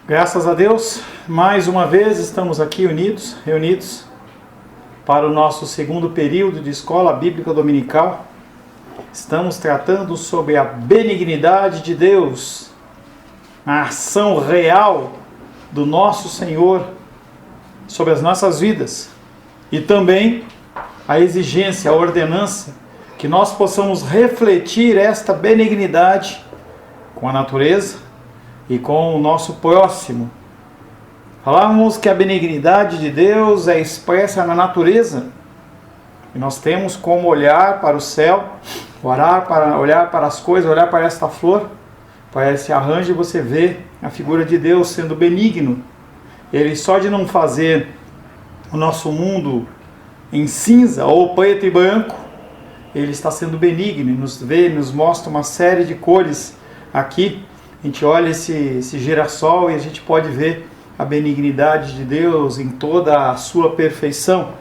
Graças a Deus, mais uma vez estamos aqui reunidos para o nosso segundo período de Escola Bíblica Dominical. Estamos tratando sobre a benignidade de Deus, a ação real do nosso Senhor sobre as nossas vidas e também a exigência, a ordenança que nós possamos refletir esta benignidade com a natureza e com o nosso próximo. Falamos que a benignidade de Deus é expressa na natureza. E nós temos como olhar para o céu, olhar para as coisas, olhar para esta flor, para esse arranjo, e você vê a figura de Deus sendo benigno. Ele só de não fazer o nosso mundo em cinza ou preto e branco, ele está sendo benigno, nos mostra uma série de cores aqui. A gente olha esse girassol e a gente pode ver a benignidade de Deus em toda a sua perfeição.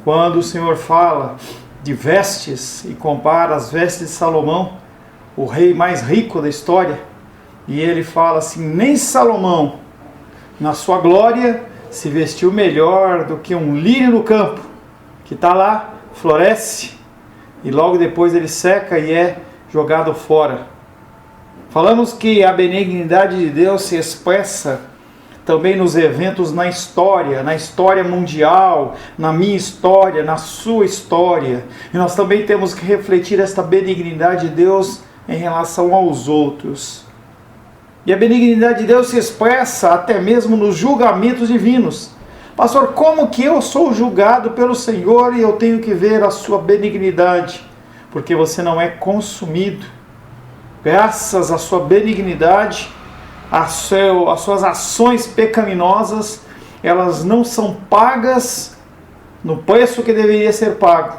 Quando o Senhor fala de vestes e compara as vestes de Salomão, o rei mais rico da história, e ele fala assim: nem Salomão, na sua glória, se vestiu melhor do que um lírio no campo, que está lá, floresce, e logo depois ele seca e é jogado fora. Falamos que a benignidade de Deus se expressa também nos eventos na história mundial, na minha história, na sua história. E nós também temos que refletir esta benignidade de Deus em relação aos outros. E a benignidade de Deus se expressa até mesmo nos julgamentos divinos. Pastor, como que eu sou julgado pelo Senhor e eu tenho que ver a sua benignidade? Porque você não é consumido. Graças à sua benignidade, as suas ações pecaminosas, elas não são pagas no preço que deveria ser pago.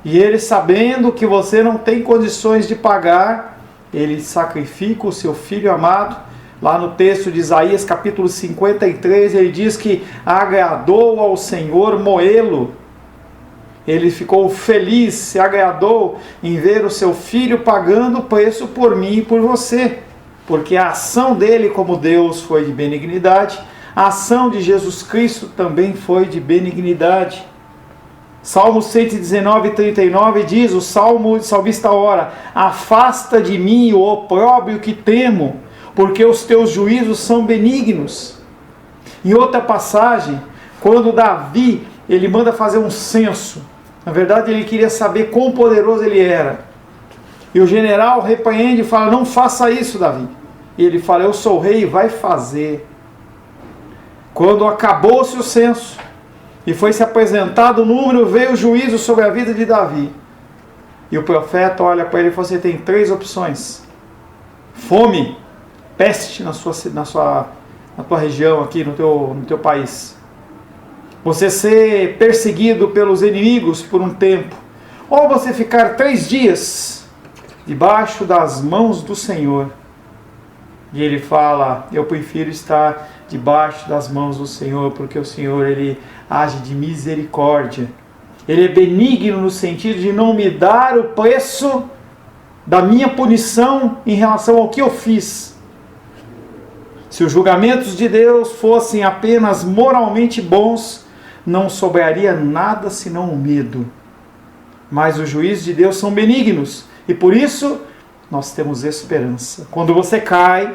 E ele, sabendo que você não tem condições de pagar, ele sacrifica o seu Filho amado. Lá no texto de Isaías capítulo 53, ele diz que agradou ao Senhor moê-lo. Ele ficou feliz, se agradou em ver o seu filho pagando o preço por mim e por você. Porque a ação dele como Deus foi de benignidade, a ação de Jesus Cristo também foi de benignidade. Salmo 119, 39 diz, o salmista ora: afasta de mim o opróbrio que temo, porque os teus juízos são benignos. Em outra passagem, quando Davi ele manda fazer um censo, na verdade ele queria saber quão poderoso ele era. E o general repreende e fala: não faça isso, Davi. E ele fala: eu sou rei e vai fazer. Quando acabou-se o censo e foi se apresentado o número, veio o juízo sobre a vida de Davi. E o profeta olha para ele e fala: você tem 3 opções: fome, peste na tua região aqui, no teu país. Você ser perseguido pelos inimigos por um tempo, ou você ficar 3 dias debaixo das mãos do Senhor. E ele fala: eu prefiro estar debaixo das mãos do Senhor, porque o Senhor ele age de misericórdia. Ele é benigno no sentido de não me dar o preço da minha punição em relação ao que eu fiz. Se os julgamentos de Deus fossem apenas moralmente bons, não sobraria nada senão o medo. Mas os juízos de Deus são benignos, e por isso nós temos esperança. Quando você cai,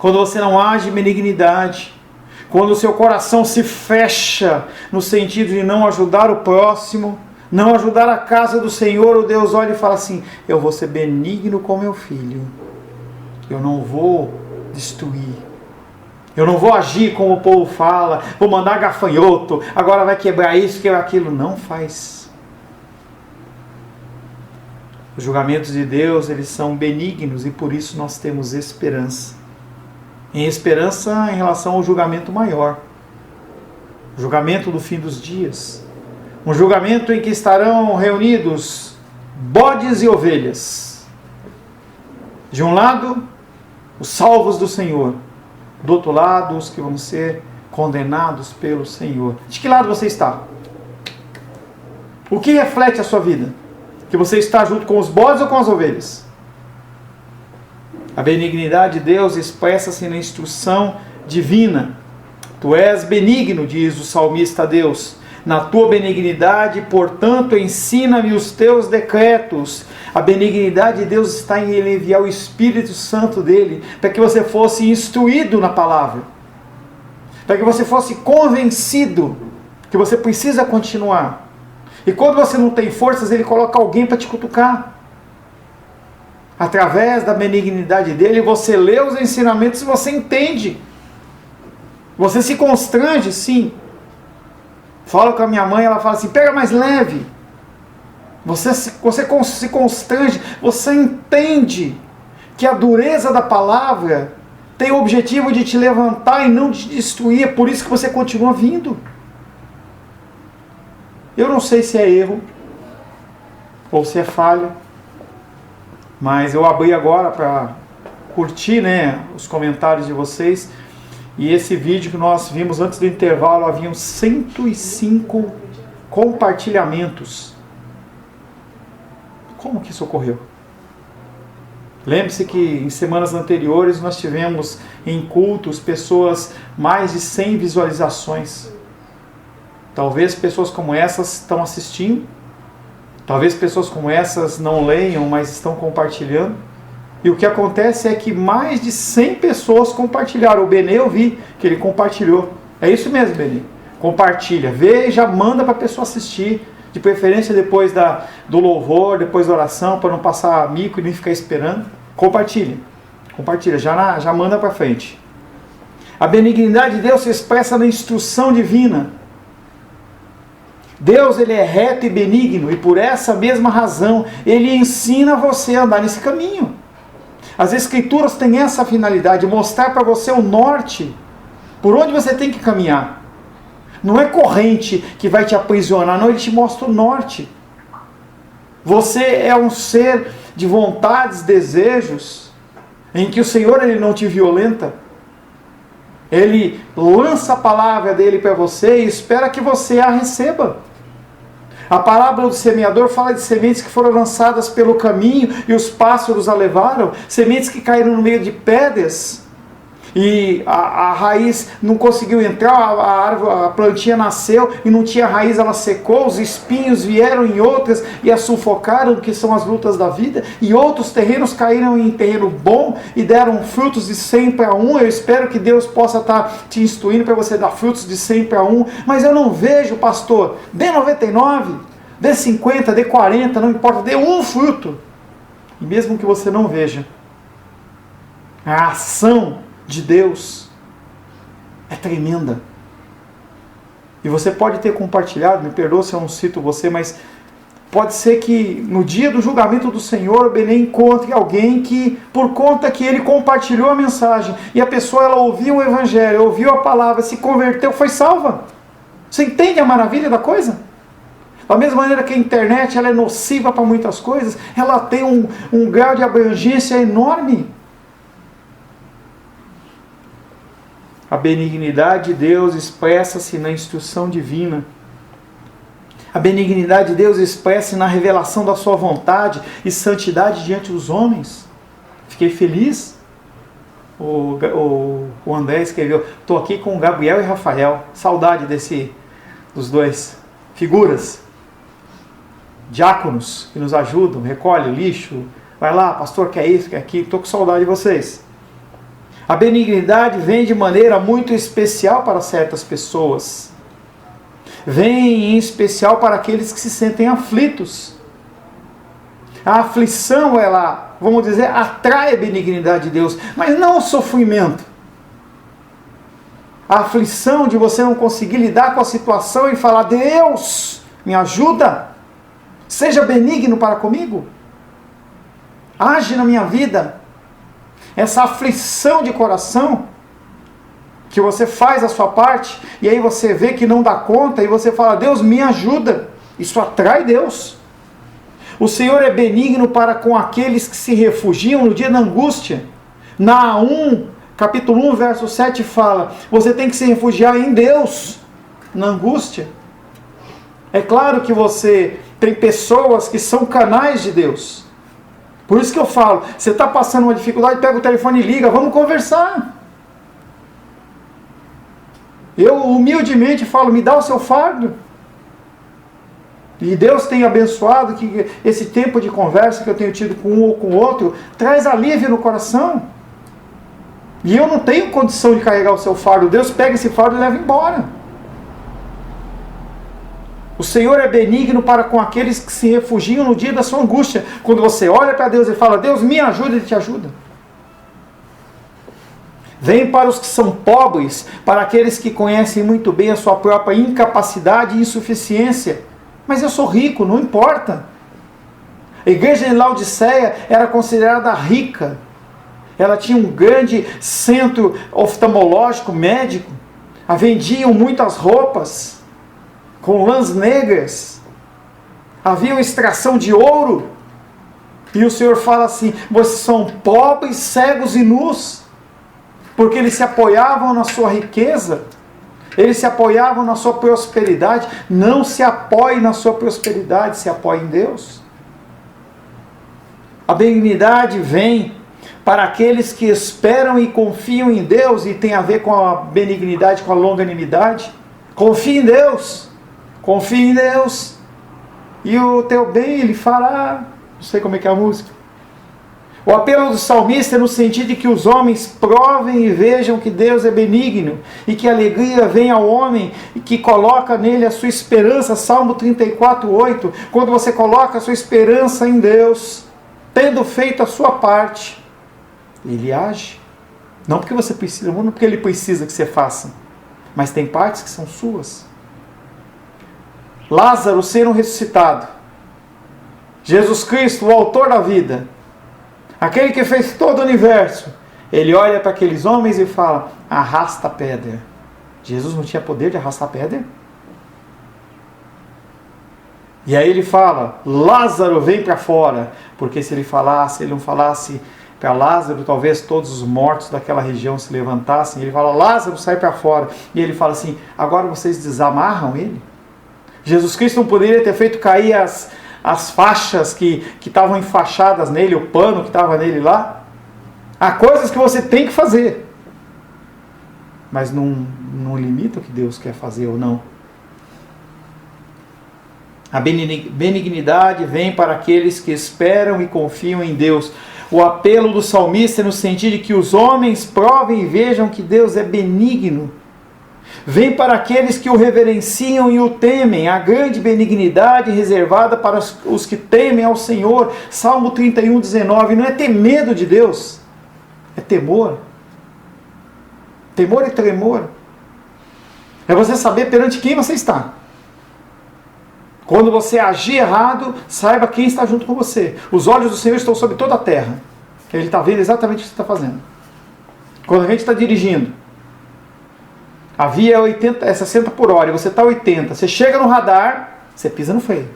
quando você não age em benignidade, quando o seu coração se fecha no sentido de não ajudar o próximo, não ajudar a casa do Senhor, o Deus olha e fala assim: eu vou ser benigno com meu filho, eu não vou destruir. Eu não vou agir como o povo fala, vou mandar gafanhoto, agora vai quebrar isso, quebrar aquilo. Não faz. Os julgamentos de Deus, eles são benignos e por isso nós temos esperança. Em esperança em relação ao julgamento maior. O julgamento do fim dos dias. Um julgamento em que estarão reunidos bodes e ovelhas. De um lado, os salvos do Senhor. Do outro lado, os que vão ser condenados pelo Senhor. De que lado você está? O que reflete a sua vida? Que você está junto com os bodes ou com as ovelhas? A benignidade de Deus expressa-se na instrução divina. Tu és benigno, diz o salmista a Deus. Na tua benignidade, portanto, ensina-me os teus decretos. A benignidade de Deus está em Ele enviar o Espírito Santo dele, para que você fosse instruído na palavra, para que você fosse convencido que você precisa continuar. E quando você não tem forças, Ele coloca alguém para te cutucar. Através da benignidade dele, você lê os ensinamentos e você entende. Você se constrange, sim. Falo com a minha mãe, ela fala assim, pega mais leve. Você se constrange, você entende que a dureza da palavra tem o objetivo de te levantar e não de te destruir. É por isso que você continua vindo. Eu não sei se é erro ou se é falha, mas eu abri agora para curtir, os comentários de vocês. E esse vídeo que nós vimos antes do intervalo, haviam 105 compartilhamentos. Como que isso ocorreu? Lembre-se que em semanas anteriores nós tivemos em cultos pessoas, mais de 100 visualizações. Talvez pessoas como essas estão assistindo. Talvez pessoas como essas não leiam, mas estão compartilhando. E o que acontece é que mais de 100 pessoas compartilharam. O Benê, eu vi que ele compartilhou. É isso mesmo, Benê. Compartilha. Vê e já manda para a pessoa assistir. De preferência depois do louvor, depois da oração, para não passar mico e nem ficar esperando. Compartilha. Compartilha. Já manda para frente. A benignidade de Deus se expressa na instrução divina. Deus, Ele é reto e benigno. E por essa mesma razão, Ele ensina você a andar nesse caminho. As Escrituras têm essa finalidade, mostrar para você o norte, por onde você tem que caminhar. Não é corrente que vai te aprisionar, não, Ele te mostra o norte. Você é um ser de vontades, desejos, em que o Senhor Ele não te violenta. Ele lança a palavra dEle para você e espera que você a receba. A parábola do semeador fala de sementes que foram lançadas pelo caminho e os pássaros a levaram, sementes que caíram no meio de pedras e a raiz não conseguiu entrar, a plantinha nasceu e não tinha raiz, ela secou, os espinhos vieram em outras e a sufocaram, que são as lutas da vida, e outros terrenos caíram em terreno bom e deram frutos de 100 para 1. Eu espero que Deus possa estar te instruindo para você dar frutos de 100 para 1, mas eu não vejo, pastor, dê 99, dê 50, dê 40, não importa, dê um fruto. E mesmo que você não veja, a ação de Deus é tremenda. E você pode ter compartilhado, me perdoa se eu não cito você, mas pode ser que no dia do julgamento do Senhor, o Benê encontre alguém que, por conta que ele compartilhou a mensagem, e a pessoa ela ouviu o Evangelho, ouviu a palavra, se converteu, foi salva. Você entende a maravilha da coisa? Da mesma maneira que a internet ela é nociva para muitas coisas, ela tem um grau de abrangência enorme. A benignidade de Deus expressa-se na instrução divina. A benignidade de Deus expressa-se na revelação da sua vontade e santidade diante dos homens. Fiquei feliz. O André escreveu, estou aqui com Gabriel e Rafael. Saudade dos dois. Figuras. Diáconos que nos ajudam, recolhe lixo. Vai lá, pastor, quer isso, quer aquilo. Estou com saudade de vocês. A benignidade vem de maneira muito especial para certas pessoas. Vem em especial para aqueles que se sentem aflitos. A aflição, ela, vamos dizer, atrai a benignidade de Deus, mas não o sofrimento. A aflição de você não conseguir lidar com a situação e falar, Deus, me ajuda, seja benigno para comigo, age na minha vida. Essa aflição de coração, que você faz a sua parte, e aí você vê que não dá conta, e você fala, Deus me ajuda, isso atrai Deus. O Senhor é benigno para com aqueles que se refugiam no dia da angústia. Naum, capítulo 1, verso 7 fala, você tem que se refugiar em Deus, na angústia. É claro que você tem pessoas que são canais de Deus, Por isso que eu falo, você está passando uma dificuldade, pega o telefone e liga, vamos conversar. Eu humildemente falo, me dá o seu fardo. E Deus tem abençoado que esse tempo de conversa que eu tenho tido com um ou com o outro traz alívio no coração. E eu não tenho condição de carregar o seu fardo. Deus pega esse fardo e leva embora. O Senhor é benigno para com aqueles que se refugiam no dia da sua angústia. Quando você olha para Deus e fala, Deus me ajuda, Ele te ajuda. Vem para os que são pobres, para aqueles que conhecem muito bem a sua própria incapacidade e insuficiência. Mas eu sou rico, não importa. A igreja de Laodiceia era considerada rica. Ela tinha um grande centro oftalmológico, médico. Vendiam muitas roupas com lãs negras. Havia uma extração de ouro. E o Senhor fala assim, vocês são pobres, cegos e nus. Porque eles se apoiavam na sua riqueza. Eles se apoiavam na sua prosperidade. Não se apoie na sua prosperidade, se apoie em Deus. A benignidade vem para aqueles que esperam e confiam em Deus, e tem a ver com a benignidade, com a longanimidade. Confie em Deus. Confie em Deus. E o teu bem, ele fala, não sei como é que é a música. O apelo do salmista é no sentido de que os homens provem e vejam que Deus é benigno e que a alegria vem ao homem e que coloca nele a sua esperança. Salmo 34:8. Quando você coloca a sua esperança em Deus, tendo feito a sua parte, Ele age. Não porque você precisa, não porque Ele precisa que você faça, mas tem partes que são suas. Lázaro sendo ressuscitado. Jesus Cristo, o autor da vida, aquele que fez todo o universo, ele olha para aqueles homens e fala, arrasta a pedra. Jesus não tinha poder de arrastar a pedra? E aí ele fala, Lázaro, vem para fora. Porque se ele não falasse para Lázaro, talvez todos os mortos daquela região se levantassem. Ele fala, Lázaro, sai para fora. E ele fala assim, agora vocês desamarram ele? Jesus Cristo não poderia ter feito cair as faixas que estavam enfaixadas nele, o pano que estava nele lá? Há coisas que você tem que fazer, mas não limita o que Deus quer fazer ou não. A benignidade vem para aqueles que esperam e confiam em Deus. O apelo do salmista é no sentido de que os homens provem e vejam que Deus é benigno. Vem para aqueles que o reverenciam e o temem, a grande benignidade reservada para os que temem ao Senhor. Salmo 31:19. Não é ter medo de Deus, é temor. Temor e tremor. É você saber perante quem você está. Quando você agir errado, saiba quem está junto com você. Os olhos do Senhor estão sobre toda a terra. Ele está vendo exatamente o que você está fazendo. Quando a gente está dirigindo, a via é 60 por hora e você está 80. Você chega no radar, você pisa no freio.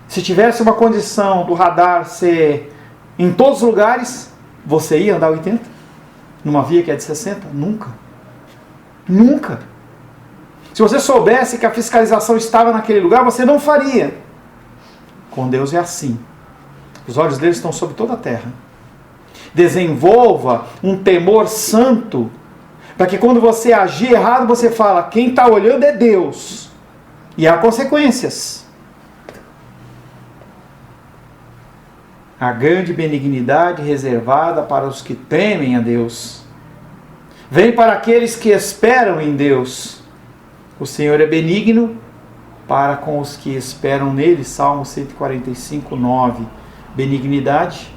Se tivesse uma condição do radar ser em todos os lugares, você ia andar 80? Numa via que é de 60? Nunca. Nunca. Se você soubesse que a fiscalização estava naquele lugar, você não faria. Com Deus é assim. Os olhos dele estão sobre toda a terra. Desenvolva um temor santo, para que quando você agir errado, você fala, quem está olhando é Deus. E há consequências. A grande benignidade reservada para os que temem a Deus. Vem para aqueles que esperam em Deus. O Senhor é benigno para com os que esperam nele. Salmo 145:9. Benignidade,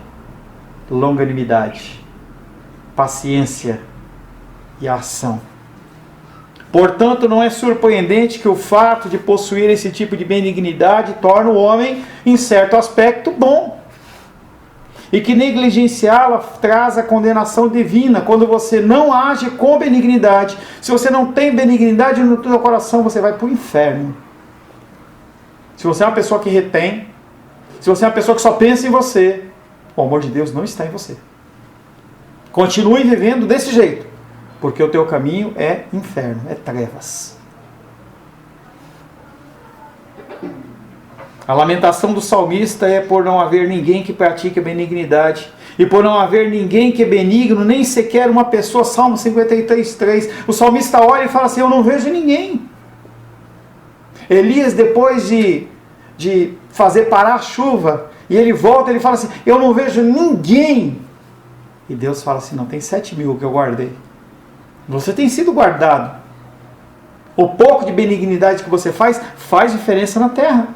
longanimidade, paciência e ação. Portanto, não é surpreendente que o fato de possuir esse tipo de benignidade torne o homem, em certo aspecto, bom. E que negligenciá-la traz a condenação divina, quando você não age com benignidade. Se você não tem benignidade no teu coração, você vai para o inferno. Se você é uma pessoa que retém, se você é uma pessoa que só pensa em você, o amor de Deus não está em você. Continue vivendo desse jeito, porque o teu caminho é inferno, é trevas. A lamentação do salmista é por não haver ninguém que pratique a benignidade. E por não haver ninguém que é benigno, nem sequer uma pessoa. Salmo 53:3. O salmista olha e fala assim: eu não vejo ninguém. Elias, depois de fazer parar a chuva, e ele volta e ele fala assim: eu não vejo ninguém. E Deus fala assim: não, tem 7.000 que eu guardei. Você tem sido guardado. O pouco de benignidade que você faz diferença na terra.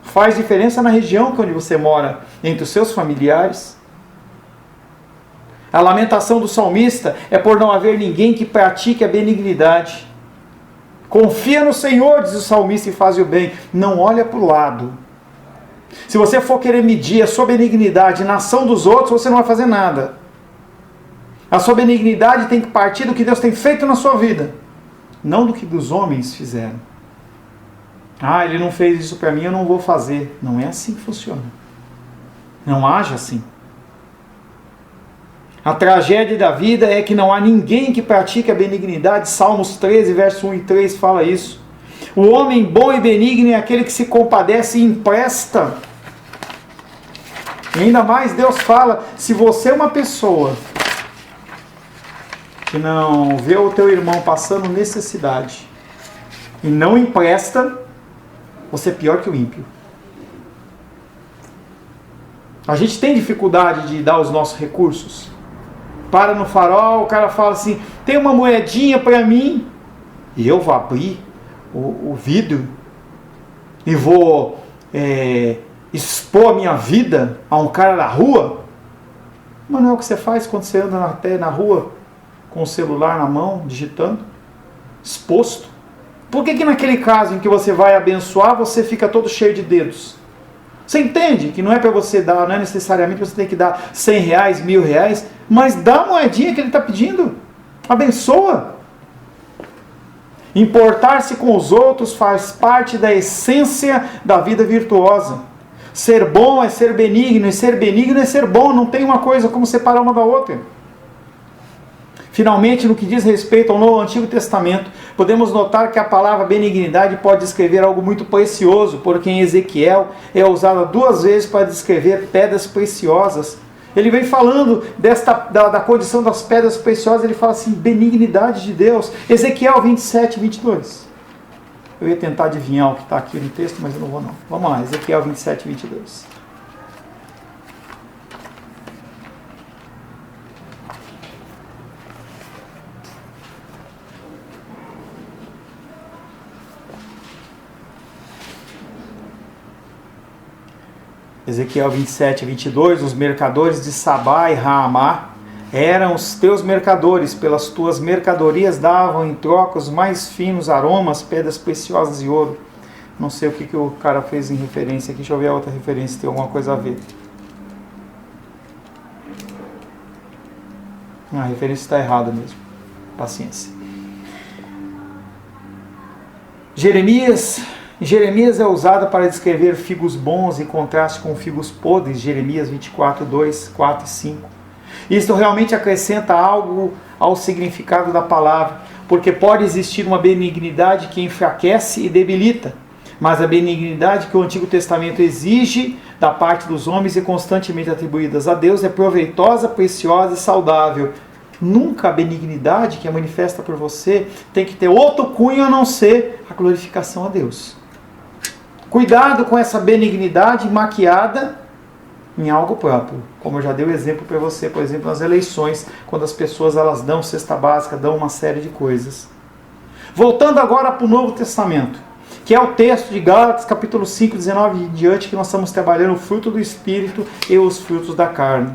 Faz diferença na região onde você mora, entre os seus familiares. A lamentação do salmista é por não haver ninguém que pratique a benignidade. Confia no Senhor, diz o salmista, e faz o bem. Não olha para o lado. Se você for querer medir a sua benignidade na ação dos outros, você não vai fazer nada. A sua benignidade tem que partir do que Deus tem feito na sua vida, não do que os homens fizeram. Ah, ele não fez isso para mim, eu não vou fazer. Não é assim que funciona. Não haja assim. A tragédia da vida é que não há ninguém que pratique a benignidade. Salmos 13, verso 1 e 3 fala isso. O homem bom e benigno é aquele que se compadece e empresta. E ainda mais Deus fala: se você é uma pessoa que não vê o teu irmão passando necessidade e não empresta, você é pior que o ímpio. A gente tem dificuldade de dar os nossos recursos. Para no farol, o cara fala assim: tem uma moedinha para mim. E eu vou abrir o vidro e vou expor a minha vida a um cara na rua. Mas não é o que você faz quando você anda na rua com o celular na mão, digitando, exposto. Por que naquele caso em que você vai abençoar, você fica todo cheio de dedos? Você entende que não é para você dar, não é necessariamente você tem que dar 100 reais, 1.000 reais, mas dá a moedinha que ele está pedindo. Abençoa. Importar-se com os outros faz parte da essência da vida virtuosa. Ser bom é ser benigno, e ser benigno é ser bom. Não tem uma coisa como separar uma da outra. Finalmente, no que diz respeito ao Antigo Testamento, podemos notar que a palavra benignidade pode descrever algo muito precioso, porque em Ezequiel é usada 2 vezes para descrever pedras preciosas. Ele vem falando da condição das pedras preciosas, ele fala assim: benignidade de Deus. Ezequiel 27, 22. Eu ia tentar adivinhar o que está aqui no texto, mas eu não vou não. Vamos lá, Ezequiel 27, 22. Ezequiel 27, 22, os mercadores de Sabá e Raamá eram os teus mercadores, pelas tuas mercadorias davam em troca os mais finos aromas, pedras preciosas e ouro. Não sei o que o cara fez em referência aqui, deixa eu ver a outra referência, tem alguma coisa a ver. A referência está errada mesmo, paciência. Jeremias é usada para descrever figos bons em contraste com figos podres, Jeremias 24, 2, 4 e 5. Isto realmente acrescenta algo ao significado da palavra, porque pode existir uma benignidade que enfraquece e debilita, mas a benignidade que o Antigo Testamento exige da parte dos homens e constantemente atribuídas a Deus é proveitosa, preciosa e saudável. Nunca a benignidade que é manifesta por você tem que ter outro cunho a não ser a glorificação a Deus. Cuidado com essa benignidade maquiada em algo próprio. Como eu já dei o exemplo para você, por exemplo, nas eleições, quando as pessoas elas dão cesta básica, dão uma série de coisas. Voltando agora para o Novo Testamento, que é o texto de Gálatas, capítulo 5, 19 e diante, que nós estamos trabalhando o fruto do Espírito e os frutos da carne.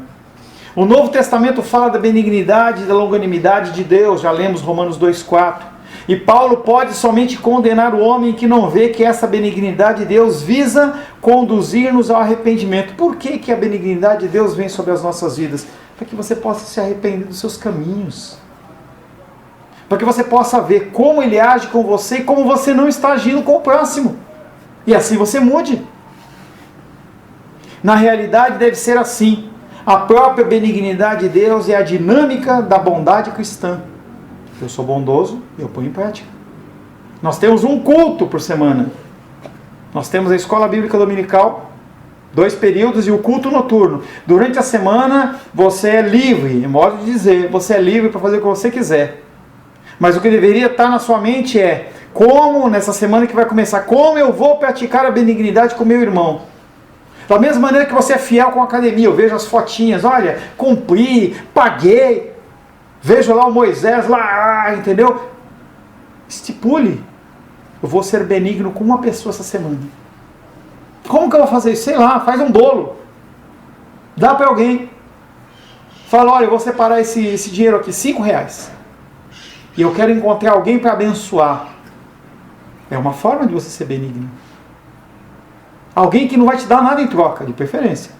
O Novo Testamento fala da benignidade e da longanimidade de Deus, já lemos Romanos 2,4. E Paulo pode somente condenar o homem que não vê que essa benignidade de Deus visa conduzir-nos ao arrependimento. Por que a benignidade de Deus vem sobre as nossas vidas? Para que você possa se arrepender dos seus caminhos. Para que você possa ver como Ele age com você e como você não está agindo com o próximo. E assim você mude. Na realidade deve ser assim. A própria benignidade de Deus é a dinâmica da bondade cristã. Eu sou bondoso, eu ponho em prática. Nós temos um culto por semana. Nós temos a escola bíblica dominical, 2 períodos, e o culto noturno. Durante a semana você é livre, em modo de dizer, você é livre para fazer o que você quiser. Mas o que deveria estar na sua mente é: como nessa semana que vai começar, como eu vou praticar a benignidade com meu irmão? Da mesma maneira que você é fiel com a academia, eu vejo as fotinhas, olha, cumpri, paguei, vejo lá o Moisés lá, entendeu? Estipule: eu vou ser benigno com uma pessoa essa semana. Como que eu vou fazer isso? Sei lá, faz um bolo, dá para alguém, fala: olha, eu vou separar esse dinheiro aqui, R$5, e eu quero encontrar alguém para abençoar. É uma forma de você ser benigno. Alguém que não vai te dar nada em troca, de preferência.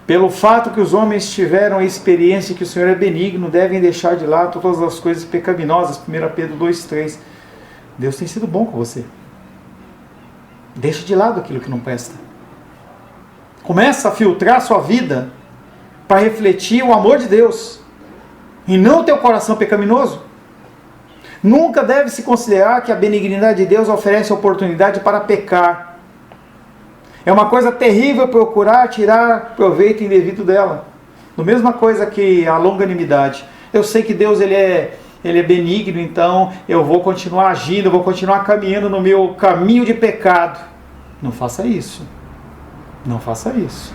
Pelo fato que os homens tiveram a experiência que o Senhor é benigno, devem deixar de lado todas as coisas pecaminosas. 1 Pedro 2,3. Deus tem sido bom com você. Deixa de lado aquilo que não presta. Começa a filtrar a sua vida para refletir o amor de Deus e não o teu coração pecaminoso. Nunca deve se considerar que a benignidade de Deus oferece oportunidade para pecar. É uma coisa terrível procurar tirar proveito indevido dela. A mesma coisa que a longanimidade. Eu sei que Deus ele é benigno, então eu vou continuar agindo, eu vou continuar caminhando no meu caminho de pecado. Não faça isso. Não faça isso.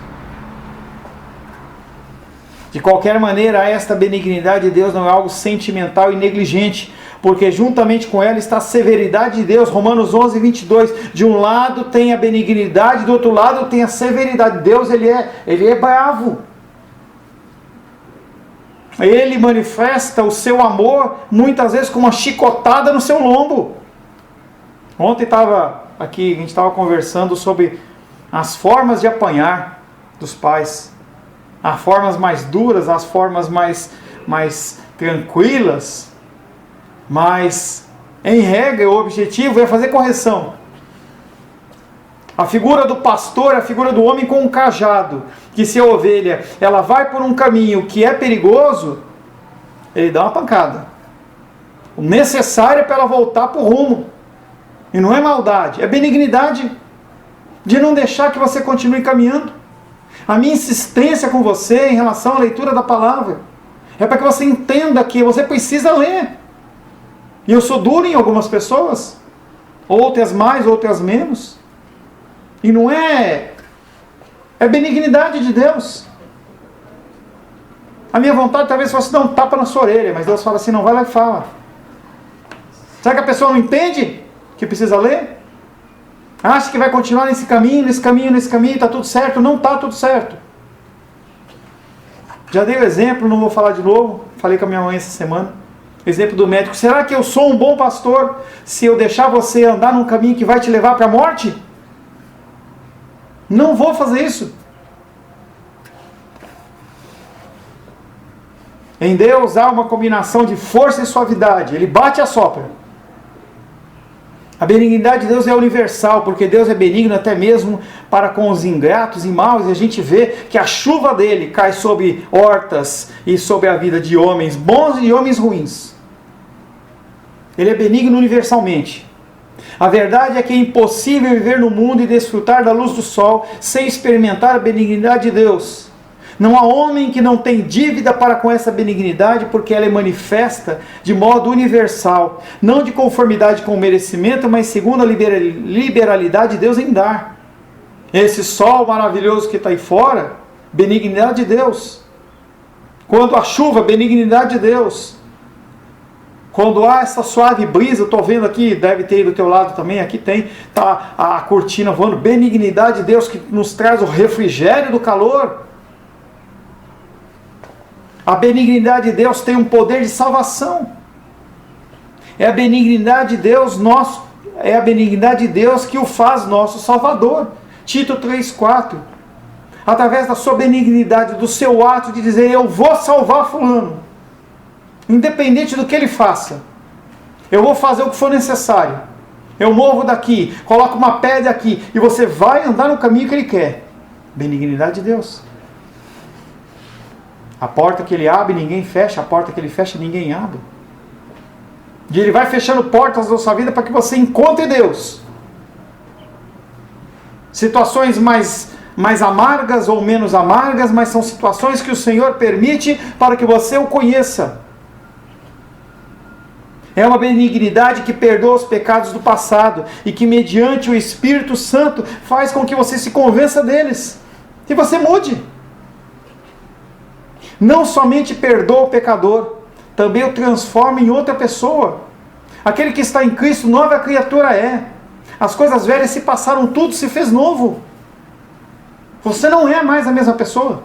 De qualquer maneira, esta benignidade de Deus não é algo sentimental e negligente, porque juntamente com ela está a severidade de Deus. Romanos 11:22. De um lado tem a benignidade, do outro lado tem a severidade. Deus ele é bravo. Ele manifesta o seu amor muitas vezes com uma chicotada no seu lombo. Ontem a gente estava conversando sobre as formas de apanhar dos pais. As formas mais duras, as formas mais tranquilas. Mas, em regra, o objetivo é fazer correção. A figura do pastor é a figura do homem com um cajado, que se a ovelha ela vai por um caminho que é perigoso, ele dá uma pancada. O necessário é para ela voltar para o rumo. E não é maldade, é benignidade de não deixar que você continue caminhando. A minha insistência com você em relação à leitura da palavra é para que você entenda que você precisa ler. E eu sou duro em algumas pessoas, outras mais, outras menos. E não é benignidade de Deus. A minha vontade talvez fosse dar um tapa na sua orelha, mas Deus fala assim: não, vai lá e fala. Será que a pessoa não entende que precisa ler? Acha que vai continuar nesse caminho, está tudo certo? Não está tudo certo. Já dei o exemplo, não vou falar de novo. Falei com a minha mãe essa semana. Exemplo do médico. Será que eu sou um bom pastor se eu deixar você andar num caminho que vai te levar para a morte? Não vou fazer isso. Em Deus há uma combinação de força e suavidade. Ele bate e assopra. A benignidade de Deus é universal, porque Deus é benigno até mesmo para com os ingratos e maus, e a gente vê que a chuva dele cai sobre hortas e sobre a vida de homens bons e homens ruins. Ele é benigno universalmente. A verdade é que é impossível viver no mundo e desfrutar da luz do sol sem experimentar a benignidade de Deus. Não há homem que não tem dívida para com essa benignidade, porque ela é manifesta de modo universal, não de conformidade com o merecimento, mas segundo a liberalidade de Deus em dar. Esse sol maravilhoso que está aí fora, benignidade de Deus. Quando a chuva, benignidade de Deus. Quando há essa suave brisa, eu estou vendo aqui, deve ter aí do teu lado também, aqui tem, tá a cortina voando, benignidade de Deus que nos traz o refrigério do calor. A benignidade de Deus tem um poder de salvação. É a benignidade de Deus é a benignidade de Deus que o faz nosso Salvador. Tito 3,4. Através da sua benignidade, do seu ato de dizer: eu vou salvar fulano. Independente do que ele faça. Eu vou fazer o que for necessário. Eu movo daqui, coloco uma pedra aqui, e você vai andar no caminho que ele quer. Benignidade de Deus. A porta que ele abre, ninguém fecha. A porta que ele fecha, ninguém abre. E Ele vai fechando portas da sua vida para que você encontre Deus. Situações mais amargas ou menos amargas, mas são situações que o Senhor permite para que você o conheça. É uma benignidade que perdoa os pecados do passado e que, mediante o Espírito Santo, faz com que você se convença deles e você mude. Não somente perdoa o pecador, também o transforma em outra pessoa. Aquele que está em Cristo, nova criatura é. As coisas velhas se passaram, tudo se fez novo. Você não é mais a mesma pessoa.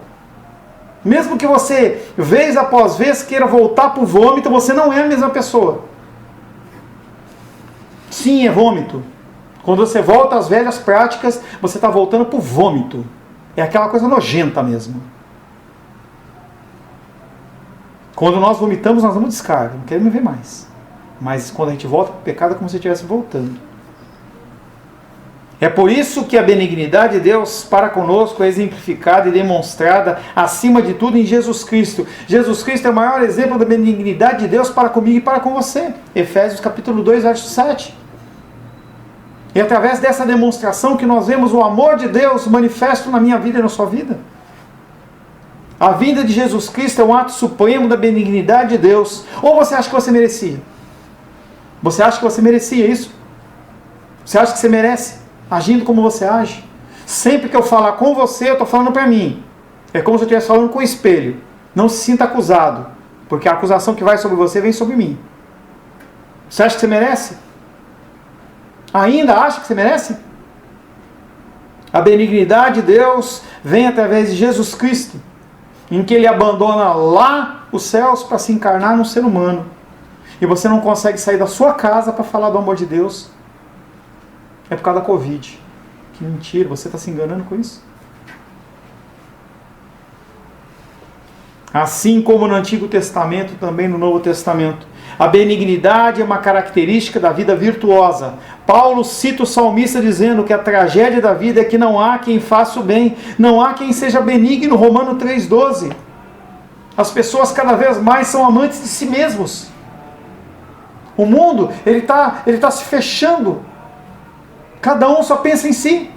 Mesmo que você, vez após vez, queira voltar para o vômito, você não é a mesma pessoa. Sim, é vômito. Quando você volta às velhas práticas, você está voltando para o vômito. É aquela coisa nojenta mesmo. Quando nós vomitamos, nós damos descarga. Não queremos ver mais. Mas quando a gente volta para o pecado, é como se estivesse voltando. É por isso que a benignidade de Deus para conosco é exemplificada e demonstrada, acima de tudo, em Jesus Cristo. Jesus Cristo é o maior exemplo da benignidade de Deus para comigo e para com você. Efésios capítulo 2, verso 7. E através dessa demonstração que nós vemos o amor de Deus manifesto na minha vida e na sua vida. A vinda de Jesus Cristo é um ato supremo da benignidade de Deus. Ou você acha que você merecia? Você acha que você merecia isso? Você acha que você merece? Agindo como você age. Sempre que eu falar com você, eu estou falando para mim. É como se eu estivesse falando com o espelho. Não se sinta acusado, porque a acusação que vai sobre você vem sobre mim. Você acha que você merece? Ainda acha que você merece? A benignidade de Deus vem através de Jesus Cristo, em que Ele abandona lá os céus para se encarnar num ser humano. E você não consegue sair da sua casa para falar do amor de Deus. É por causa da Covid. Que mentira, você está se enganando com isso? Assim como no Antigo Testamento, também no Novo Testamento. A benignidade é uma característica da vida virtuosa. Paulo cita o salmista dizendo que a tragédia da vida é que não há quem faça o bem, não há quem seja benigno, Romano 3,12. As pessoas cada vez mais são amantes de si mesmos. O mundo, ele tá se fechando. Cada um só pensa em si.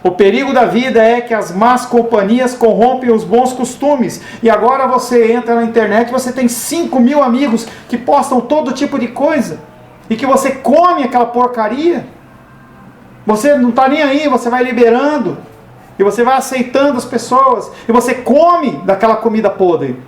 O perigo da vida é que as más companhias corrompem os bons costumes. E agora você entra na internet e você tem 5.000 amigos que postam todo tipo de coisa. E que você come aquela porcaria. Você não está nem aí, você vai liberando. E você vai aceitando as pessoas. E você come daquela comida podre.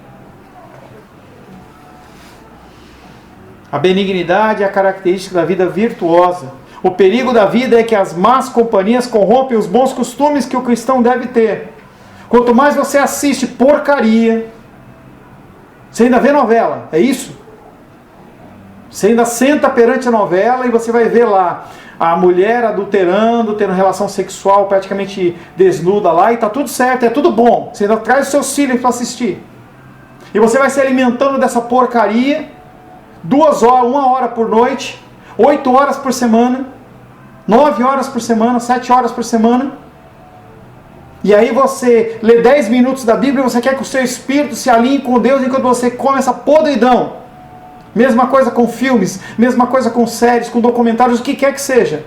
A benignidade é a característica da vida virtuosa. O perigo da vida é que as más companhias corrompem os bons costumes que o cristão deve ter. Quanto mais você assiste porcaria, você ainda vê novela, é isso? Você ainda senta perante a novela e você vai ver lá a mulher adulterando, tendo relação sexual praticamente desnuda lá, e está tudo certo, é tudo bom. Você ainda traz os seus filhos para assistir. E você vai se alimentando dessa porcaria 2 horas, 1 hora por noite, 8 horas por semana, 9 horas por semana, 7 horas por semana. E aí você lê 10 minutos da Bíblia e você quer que o seu espírito se alinhe com Deus enquanto você come essa podridão. Mesma coisa com filmes, mesma coisa com séries, com documentários, o que quer que seja.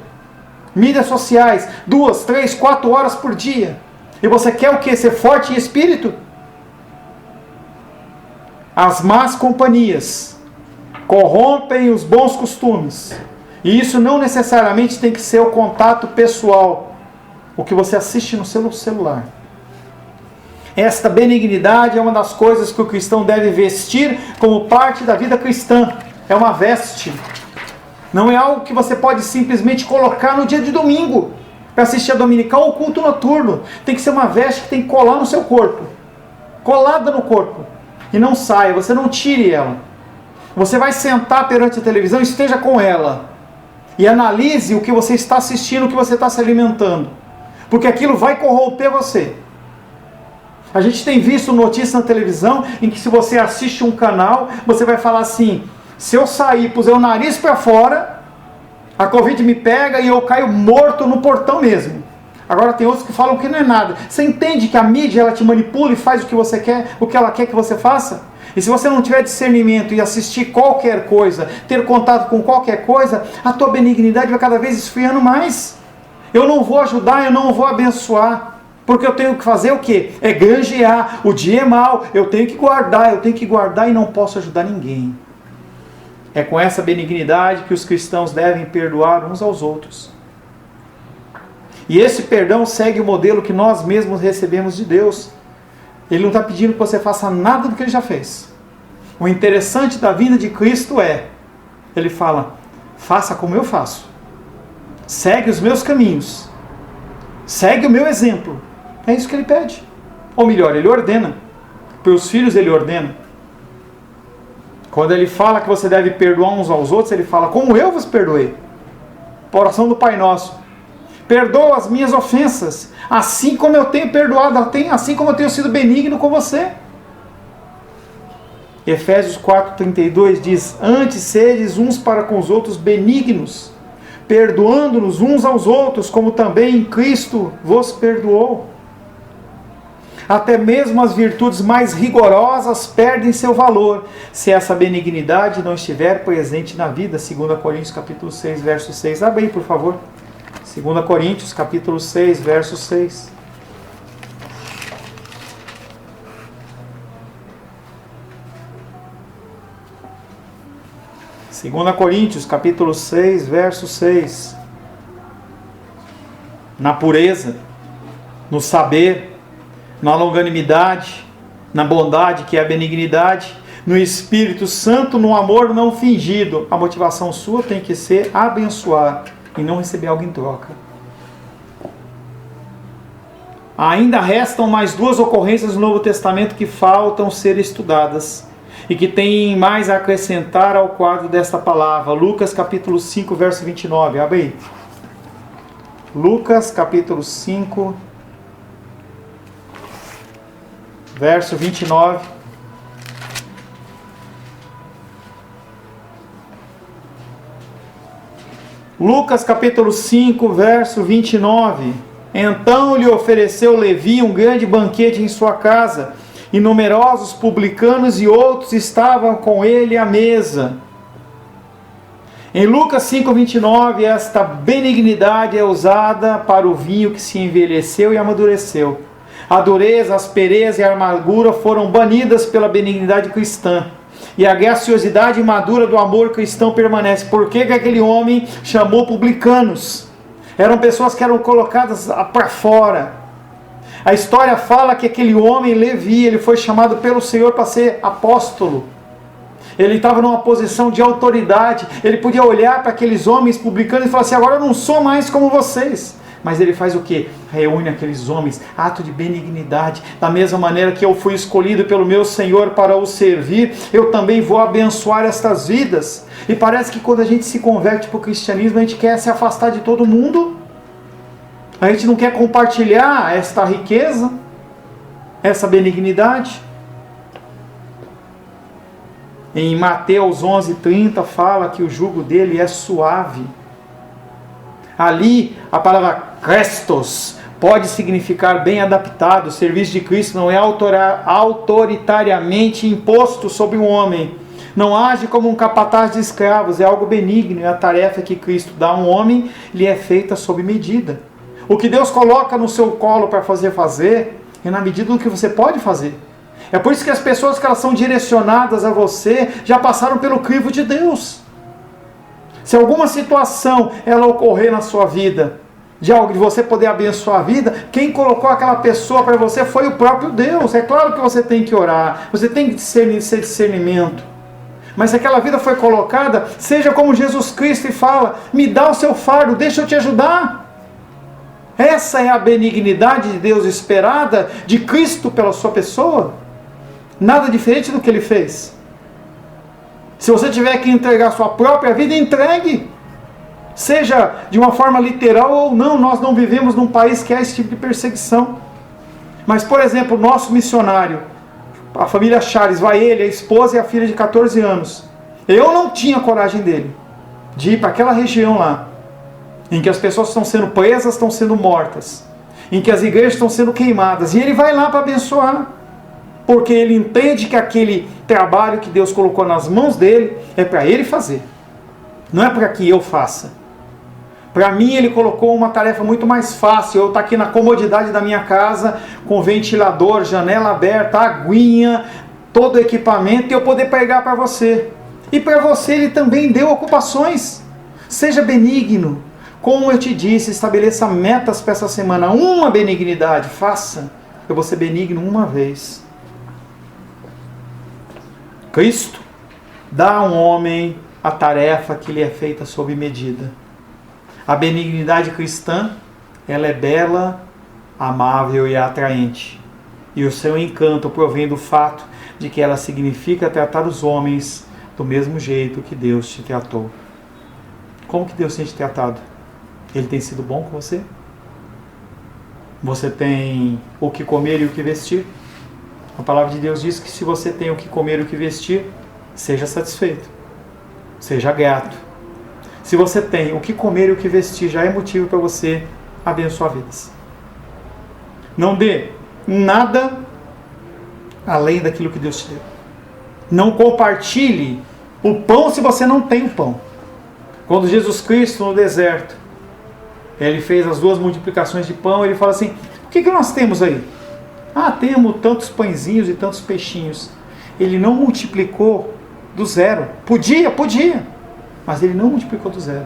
Mídias sociais, 2, 3, 4 horas por dia. E você quer o quê? Ser forte em espírito? As más companhias corrompem os bons costumes. E isso não necessariamente tem que ser o contato pessoal, o que você assiste no seu celular. Esta benignidade é uma das coisas que o cristão deve vestir como parte da vida cristã. É uma veste. Não é algo que você pode simplesmente colocar no dia de domingo para assistir a dominical ou culto noturno. Tem que ser uma veste que tem que colar no seu corpo. Colada no corpo. E não saia, você não tire ela. Você vai sentar perante a televisão e esteja com ela. E analise o que você está assistindo, o que você está se alimentando. Porque aquilo vai corromper você. A gente tem visto notícias na televisão em que se você assiste um canal, você vai falar assim: se eu sair e puser o nariz para fora, a Covid me pega e eu caio morto no portão mesmo. Agora tem outros que falam que não é nada. Você entende que a mídia ela te manipula e faz o que você quer, o que ela quer que você faça? E se você não tiver discernimento e assistir qualquer coisa, ter contato com qualquer coisa, a tua benignidade vai cada vez esfriando mais. Eu não vou ajudar, eu não vou abençoar. Porque eu tenho que fazer o quê? É granjear. O dia é mau, eu tenho que guardar e não posso ajudar ninguém. É com essa benignidade que os cristãos devem perdoar uns aos outros. E esse perdão segue o modelo que nós mesmos recebemos de Deus. Ele não está pedindo que você faça nada do que ele já fez. O interessante da vinda de Cristo é, ele fala, faça como eu faço. Segue os meus caminhos. Segue o meu exemplo. É isso que ele pede. Ou melhor, ele ordena. Para os filhos ele ordena. Quando ele fala que você deve perdoar uns aos outros, ele fala, como eu vos perdoei. A oração do Pai Nosso. Perdoa as minhas ofensas, assim como eu tenho perdoado, assim como eu tenho sido benigno com você. Efésios 4,32 diz, antes sedes uns para com os outros benignos, perdoando-nos uns aos outros, como também Cristo vos perdoou. Até mesmo as virtudes mais rigorosas perdem seu valor, se essa benignidade não estiver presente na vida. 2 Coríntios capítulo 6, verso 6. Abre aí, por favor. 2 Coríntios capítulo 6, verso 6. Segunda Coríntios, capítulo 6, verso 6. Na pureza, no saber, na longanimidade, na bondade, que é a benignidade, no Espírito Santo, no amor não fingido. A motivação sua tem que ser abençoar e não receber algo em troca. Ainda restam mais duas ocorrências no Novo Testamento que faltam ser estudadas e que têm mais a acrescentar ao quadro desta palavra. Lucas capítulo 5, verso 29. Abre aí. Lucas capítulo 5, verso 29. Lucas capítulo 5, verso 29. Então lhe ofereceu Levi um grande banquete em sua casa, e numerosos publicanos e outros estavam com ele à mesa. Em Lucas 5, 29, esta benignidade é usada para o vinho que se envelheceu e amadureceu. A dureza, a aspereza e a amargura foram banidas pela benignidade cristã. E a graciosidade madura do amor cristão permanece. Por que aquele homem chamou publicanos? Eram pessoas que eram colocadas para fora. A história fala que aquele homem, Levi, ele foi chamado pelo Senhor para ser apóstolo. Ele estava numa posição de autoridade. Ele podia olhar para aqueles homens publicanos e falar assim, agora eu não sou mais como vocês. Mas ele faz o quê? Reúne aqueles homens, ato de benignidade. Da mesma maneira que eu fui escolhido pelo meu Senhor para o servir, eu também vou abençoar estas vidas. E parece que quando a gente se converte para o cristianismo, a gente quer se afastar de todo mundo. A gente não quer compartilhar esta riqueza, essa benignidade. Em Mateus 11:30 fala que o jugo dele é suave. Ali a palavra Christos pode significar bem adaptado. O serviço de Cristo não é autoritariamente imposto sobre um homem. Não age como um capataz de escravos, é algo benigno. E a tarefa que Cristo dá a um homem lhe é feita sob medida. O que Deus coloca no seu colo para fazer é na medida do que você pode fazer. É por isso que as pessoas que elas são direcionadas a você já passaram pelo crivo de Deus. Se alguma situação ela ocorrer na sua vida, de você poder abençoar a vida, quem colocou aquela pessoa para você foi o próprio Deus. É claro que você tem que orar, você tem que ser discernimento. Mas se aquela vida foi colocada, seja como Jesus Cristo e fala, me dá o seu fardo, deixa eu te ajudar. Essa é a benignidade de Deus esperada de Cristo pela sua pessoa. Nada diferente do que Ele fez. Se você tiver que entregar sua própria vida, entregue. Seja de uma forma literal ou não, nós não vivemos num país que há esse tipo de perseguição. Mas, por exemplo, o nosso missionário, a família Charles, vai ele, a esposa e a filha de 14 anos. Eu não tinha coragem dele de ir para aquela região lá, em que as pessoas estão sendo presas, estão sendo mortas, em que as igrejas estão sendo queimadas, e ele vai lá para abençoar. porque ele entende que aquele trabalho que Deus colocou nas mãos dele é para ele fazer, não é para que eu faça. Para mim ele colocou uma tarefa muito mais fácil, eu estar aqui na comodidade da minha casa, com ventilador, janela aberta, aguinha, todo o equipamento, e eu poder pregar para você. E para você ele também deu ocupações. Seja benigno. Como eu te disse, estabeleça metas para essa semana. Uma benignidade, faça. Eu vou ser benigno uma vez. Cristo dá a um homem a tarefa que lhe é feita sob medida. A benignidade cristã, ela é bela, amável e atraente. E o seu encanto provém do fato de que ela significa tratar os homens do mesmo jeito que Deus te tratou. Como que Deus tem te tratado? Ele tem sido bom com você? Você tem o que comer e o que vestir? A palavra de Deus diz que se você tem o que comer e o que vestir, seja satisfeito, seja grato. Se você tem o que comer e o que vestir, já é motivo para você abençoar vidas. Não dê nada além daquilo que Deus te deu. Não compartilhe o pão se você não tem o pão. Quando Jesus Cristo no deserto, ele fez as 2 multiplicações de pão, ele fala assim, o que nós temos aí? Temos tantos pãezinhos e tantos peixinhos. Ele não multiplicou do zero. Podia, mas ele não multiplicou do zero.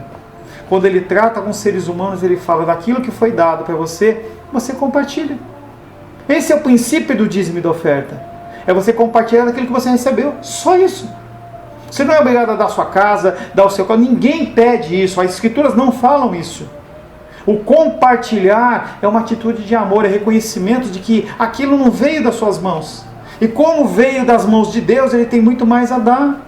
Quando ele trata com seres humanos, ele fala daquilo que foi dado para você, você compartilha. Esse é o princípio do dízimo e da oferta. É você compartilhar daquilo que você recebeu. Só isso. Você não é obrigado a dar a sua casa, dar o seu carro. Ninguém pede isso. As escrituras não falam isso. O compartilhar é uma atitude de amor, é reconhecimento de que aquilo não veio das suas mãos. E como veio das mãos de Deus, ele tem muito mais a dar.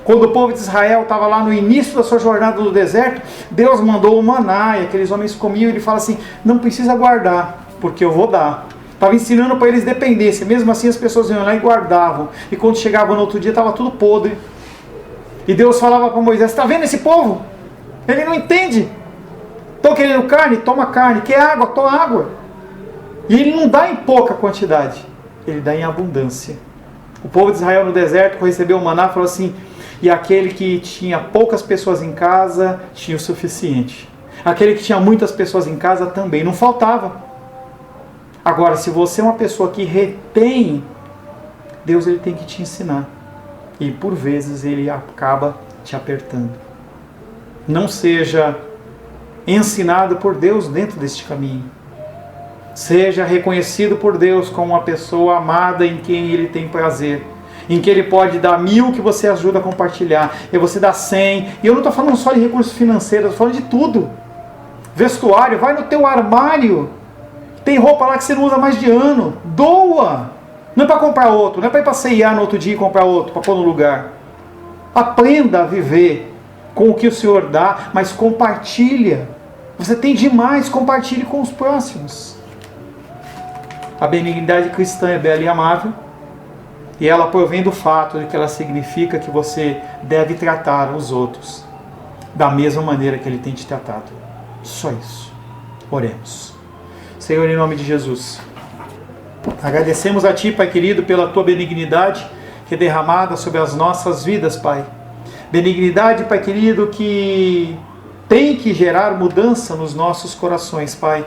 Quando o povo de Israel estava lá no início da sua jornada no deserto, Deus mandou o maná e aqueles homens comiam. Ele fala assim, não precisa guardar, porque eu vou dar. Estava ensinando para eles dependência. Mesmo assim as pessoas iam lá e guardavam. E quando chegavam no outro dia estava tudo podre. E Deus falava para Moisés, está vendo esse povo? Ele não entende. Estão querendo carne? Toma carne. Quer água? Toma água. E ele não dá em pouca quantidade. Ele dá em abundância. O povo de Israel no deserto, quando recebeu o maná, falou assim, e aquele que tinha poucas pessoas em casa, tinha o suficiente. Aquele que tinha muitas pessoas em casa também, não faltava. Agora, se você é uma pessoa que retém, Deus ele tem que te ensinar. E por vezes ele acaba te apertando. Não seja ensinado por Deus dentro deste caminho. Seja reconhecido por Deus como uma pessoa amada em quem ele tem prazer. Em que ele pode dar 1000 que você ajuda a compartilhar. E você dá 100. E eu não estou falando só de recursos financeiros, estou falando de tudo. Vestuário, vai no teu armário. Tem roupa lá que você não usa mais de ano. Doa. Não é para comprar outro. Não é para ir passear no outro dia e comprar outro, para pôr no lugar. Aprenda a viver com o que o Senhor dá, mas compartilha. Você tem demais, compartilhe com os próximos. A benignidade cristã é bela e amável. E ela provém do fato de que ela significa que você deve tratar os outros da mesma maneira que ele tem te tratado. Só isso. Oremos. Senhor, em nome de Jesus, agradecemos a Ti, Pai querido, pela Tua benignidade que é derramada sobre as nossas vidas, Pai. Benignidade, Pai querido, que tem que gerar mudança nos nossos corações, Pai.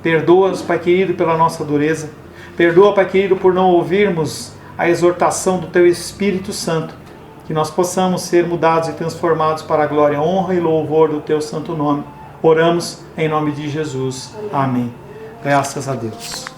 Perdoa-nos, Pai querido, pela nossa dureza. Perdoa, Pai querido, por não ouvirmos a exortação do Teu Espírito Santo. Que nós possamos ser mudados e transformados para a glória, honra e louvor do Teu santo nome. Oramos em nome de Jesus. Amém. Graças a Deus.